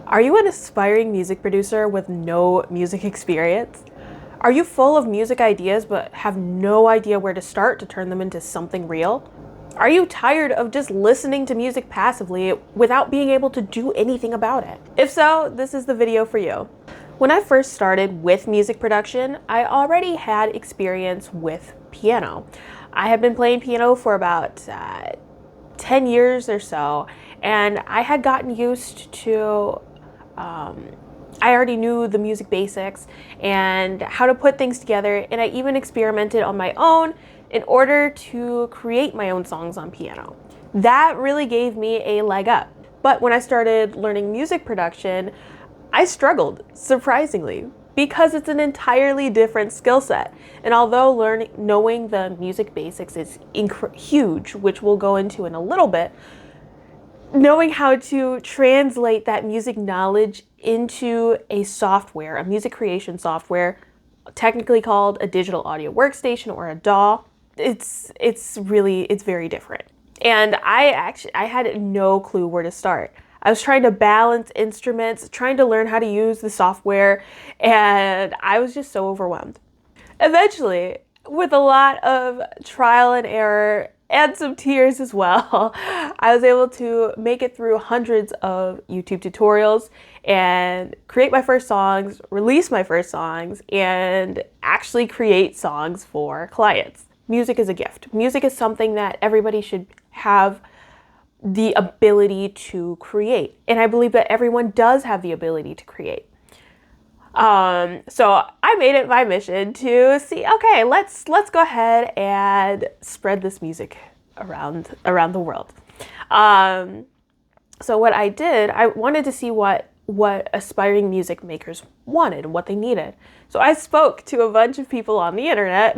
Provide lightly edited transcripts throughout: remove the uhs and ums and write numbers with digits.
Are you an aspiring music producer with no music experience? Are you full of music ideas but have no idea where to start to turn them into something real? Are you tired of just listening to music passively without being able to do anything about it? If so, this is the video for you. When I first started with music production, I already had experience with piano. I had been playing piano for about 10 years or so, and I had gotten used to I already knew the music basics and how to put things together, and I even experimented on my own in order to create my own songs on piano. That really gave me a leg up. But when I started learning music production, I struggled, surprisingly, because it's an entirely different skill set. And although knowing the music basics is huge, which we'll go into in a little bit, knowing how to translate that music knowledge into a software, a music creation software, technically called a digital audio workstation or a DAW, it's very different. And I had no clue where to start. I was trying to balance instruments, trying to learn how to use the software, and I was just so overwhelmed. Eventually, with a lot of trial and error and some tears as well, I was able to make it through hundreds of YouTube tutorials and create my first songs, release my first songs, and actually create songs for clients. Music is a gift. Music is something that everybody should have the ability to create. And I believe that everyone does have the ability to create. So I made it my mission to see, okay, let's go ahead and spread this music around the world. So what I did, I wanted to see what aspiring music makers wanted and what they needed. So I spoke to a bunch of people on the internet,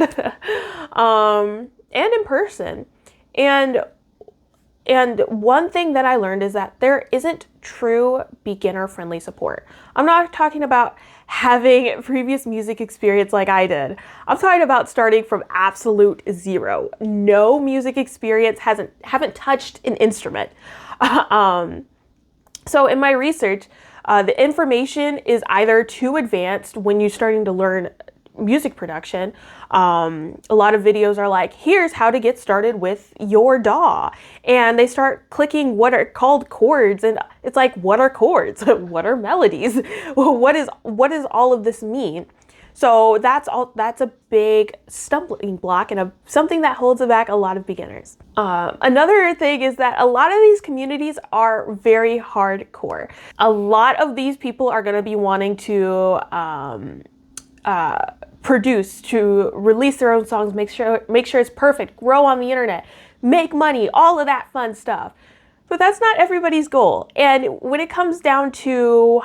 and in person. And one thing that I learned is that there isn't true beginner-friendly support. I'm not talking about having previous music experience like I did. I'm talking about starting from absolute zero. No music experience, haven't touched an instrument. So in my research, the information is either too advanced when you're starting to learn music production. A lot of videos are like, here's how to get started with your DAW. And they start clicking what are called chords. And it's like, what are chords? What are melodies? What does all of this mean? So that's a big stumbling block and something that holds back a lot of beginners. Another thing is that a lot of these communities are very hardcore. A lot of these people are going to be wanting to produce, to release their own songs, make sure it's perfect, grow on the internet, make money, all of that fun stuff. But that's not everybody's goal. And when it comes down to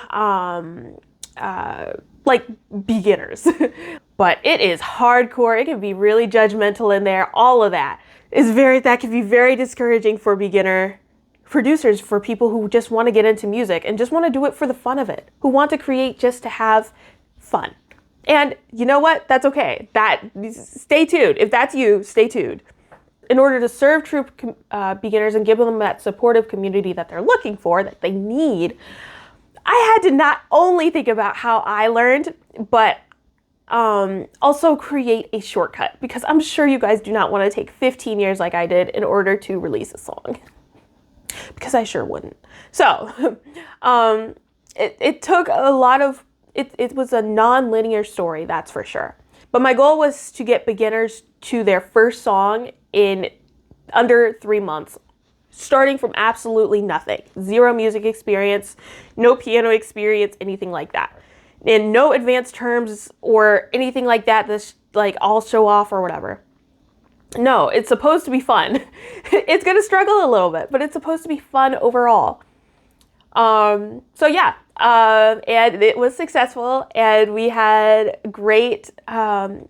like beginners, but it is hardcore. It can be really judgmental in there. All of that can be very discouraging for beginner producers, for people who just want to get into music and just want to do it for the fun of it, who want to create just to have fun. And you know what? That's okay. Stay tuned. If that's you, stay tuned. In order to serve true beginners and give them that supportive community that they're looking for, that they need, I had to not only think about how I learned, but also create a shortcut, because I'm sure you guys do not want to take 15 years like I did in order to release a song, because I sure wouldn't. So it took a lot of It was a non-linear story, that's for sure. But my goal was to get beginners to their first song in under 3 months, starting from absolutely nothing. Zero music experience, no piano experience, anything like that. And no advanced terms or anything like that that's like all show off or whatever. No, it's supposed to be fun. It's gonna struggle a little bit, but it's supposed to be fun overall. So yeah, and it was successful, and we had great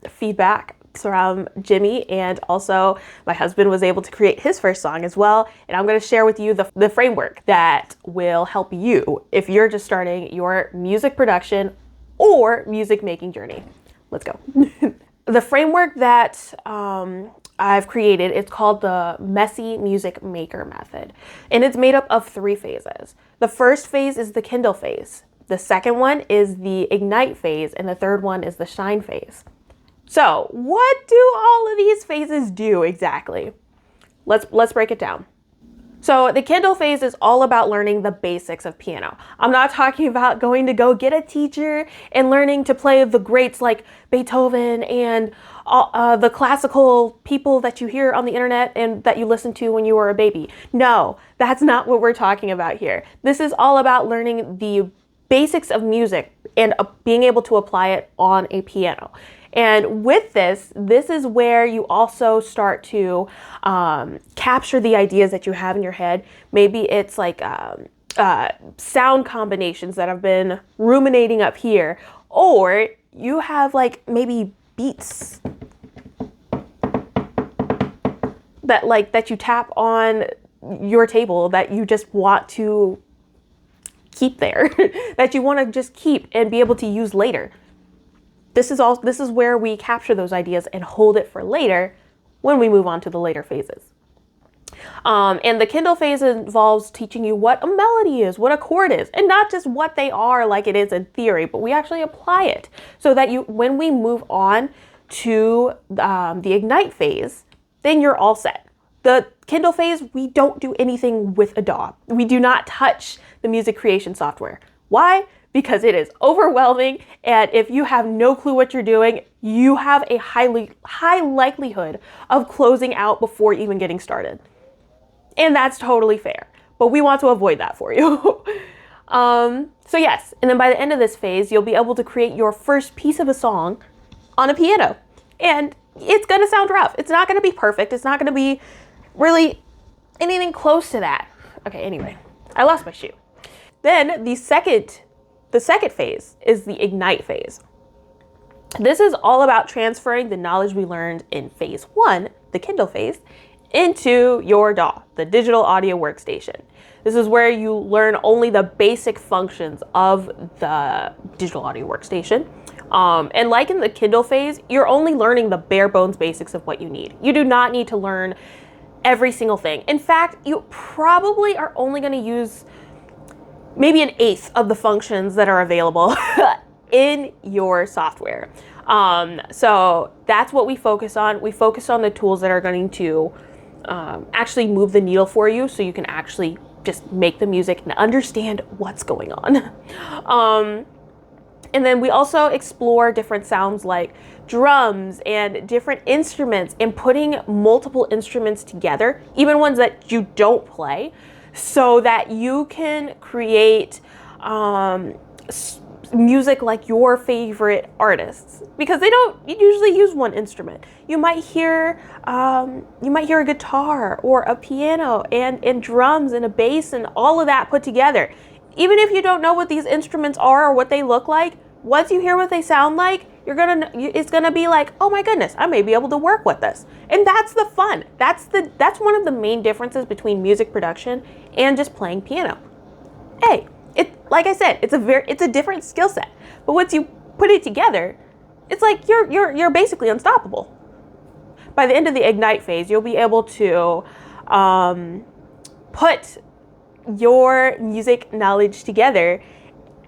feedback from Jimmy, and also my husband was able to create his first song as well. And I'm going to share with you the framework that will help you if you're just starting your music production or music making journey. Let's go. The framework that I've created. It's called the Messy Music Maker method. And it's made up of 3 phases. The first phase is the Kindle phase. The second one is the Ignite phase. And the third one is the Shine phase. So what do all of these phases do exactly? Let's break it down. So the Kindle phase is all about learning the basics of piano. I'm not talking about going to go get a teacher and learning to play the greats like Beethoven and the classical people that you hear on the internet and that you listen to when you were a baby. No, that's not what we're talking about here. This is all about learning the basics of music and being able to apply it on a piano. And with this is where you also start to capture the ideas that you have in your head. Maybe it's like sound combinations that have been ruminating up here, or you have like maybe beats that you tap on your table that you just want to keep there, that you want to just keep and be able to use later. This is where we capture those ideas and hold it for later when we move on to the later phases. And the Kindle phase involves teaching you what a melody is, what a chord is, and not just what they are like it is in theory, but we actually apply it so that when we move on to the Ignite phase, then you're all set. The Kindle phase, we don't do anything with a DAW. We do not touch the music creation software. Why? Because it is overwhelming, and if you have no clue what you're doing, you have a high likelihood of closing out before even getting started. And that's totally fair, but we want to avoid that for you. So yes, and then by the end of this phase, you'll be able to create your first piece of a song on a piano. And it's gonna sound rough. It's not gonna be perfect. It's not gonna be really anything close to that. Okay, anyway, I lost my shoe. Then the second phase is the Ignite phase. This is all about transferring the knowledge we learned in phase 1, the Kindle phase, into your DAW, the digital audio workstation. This is where you learn only the basic functions of the digital audio workstation. And like in the Kindle phase, you're only learning the bare bones basics of what you need. You do not need to learn every single thing. In fact, you probably are only going to use maybe 1/8 of the functions that are available in your software. So that's what we focus on. We focus on the tools that are going to actually move the needle for you so you can actually just make the music and understand what's going on. And then we also explore different sounds like drums and different instruments and putting multiple instruments together, even ones that you don't play, so that you can create music like your favorite artists, because they don't usually use one instrument. You might hear a guitar or a piano and drums and a bass and all of that put together. Even if you don't know what these instruments are or what they look like, once you hear what they sound like, it's gonna be like, oh my goodness, I may be able to work with this. And that's the fun. That's one of the main differences between music production and just playing piano. Hey, like I said, it's a different skill set. But once you put it together, it's like you're basically unstoppable. By the end of the Ignite phase, you'll be able to put your music knowledge together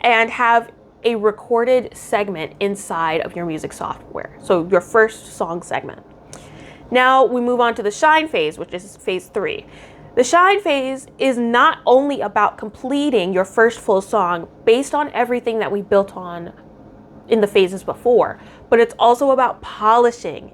and have a recorded segment inside of your music software. So your first song segment. Now we move on to the Shine phase, which is phase 3. The Shine phase is not only about completing your first full song based on everything that we built on in the phases before, but it's also about polishing.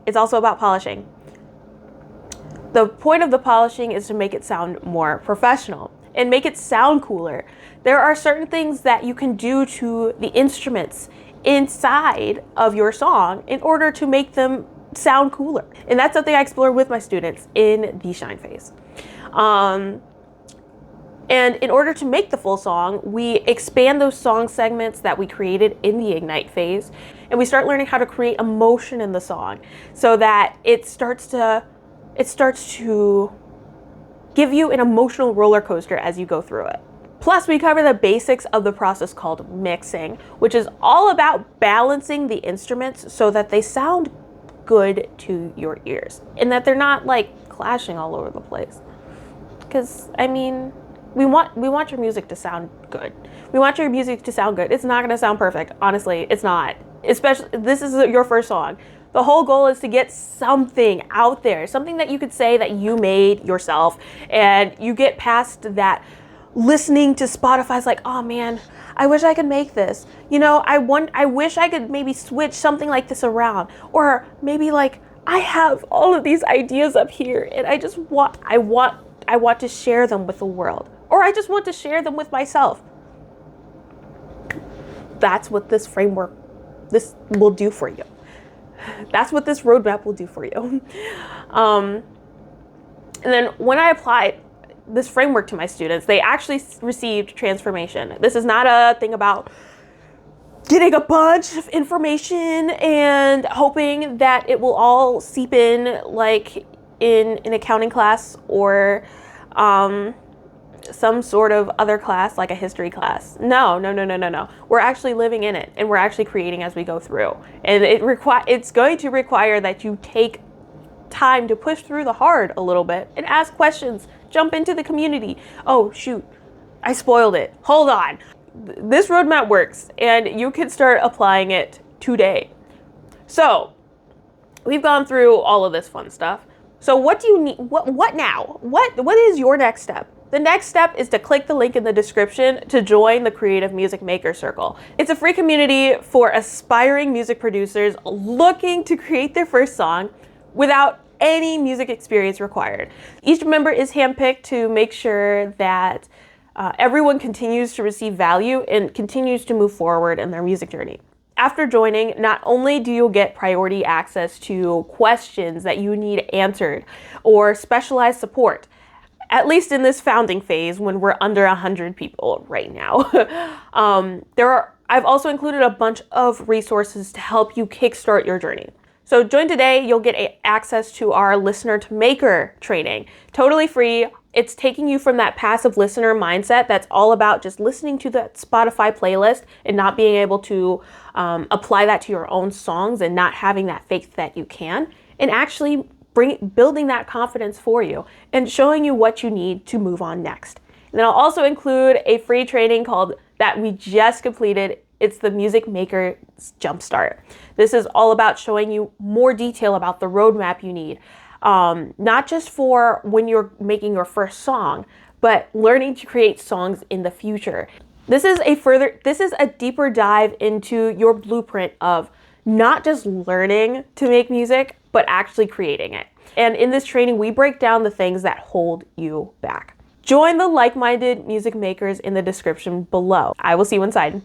The point of the polishing is to make it sound more professional and make it sound cooler. There are certain things that you can do to the instruments inside of your song in order to make them sound cooler. And that's something I explore with my students in the Shine phase. And in order to make the full song, we expand those song segments that we created in the Ignite phase, and we start learning how to create emotion in the song so that it starts to give you an emotional roller coaster as you go through it. Plus, we cover the basics of the process called mixing, which is all about balancing the instruments so that they sound good to your ears and that they're not like clashing all over the place. Because I mean, we want your music to sound good. We want your music to sound good. It's not going to sound perfect. Honestly, it's not. Especially, this is your first song. The whole goal is to get something out there, something that you could say that you made yourself, and you get past that listening to Spotify's like, oh man, I wish I could make this. You know, I wish I could maybe switch something like this around, or maybe like I have all of these ideas up here, and I want to share them with the world, or I just want to share them with myself. That's what this framework, this will do for you. That's what this roadmap will do for you. And then when I applied this framework to my students, they actually received transformation. This is not a thing about getting a bunch of information and hoping that it will all seep in like in an accounting class or some sort of other class like a history class. No. We're actually living in it, and we're actually creating as we go through. And it's going to require that you take time to push through the hard a little bit and ask questions, jump into the community. Oh shoot, I spoiled it. Hold on. This roadmap works, and you can start applying it today. So we've gone through all of this fun stuff. So what do you need? What now? What is your next step? The next step is to click the link in the description to join the Creative Music Maker Circle. It's a free community for aspiring music producers looking to create their first song without any music experience required. Each member is handpicked to make sure that everyone continues to receive value and continues to move forward in their music journey. After joining, not only do you get priority access to questions that you need answered or specialized support, at least in this founding phase when we're under 100 people right now. I've also included a bunch of resources to help you kickstart your journey. So join today, you'll get access to our Listener to Maker training, totally free. It's taking you from that passive listener mindset that's all about just listening to that Spotify playlist and not being able to apply that to your own songs and not having that faith that you can, and actually building that confidence for you and showing you what you need to move on next. And then I'll also include a free training called that we just completed. It's the Music Maker Jumpstart. This is all about showing you more detail about the roadmap you need, not just for when you're making your first song, but learning to create songs in the future. This is a deeper dive into your blueprint of not just learning to make music, but actually creating it. And in this training, we break down the things that hold you back. Join the like-minded music makers in the description below. I will see you inside.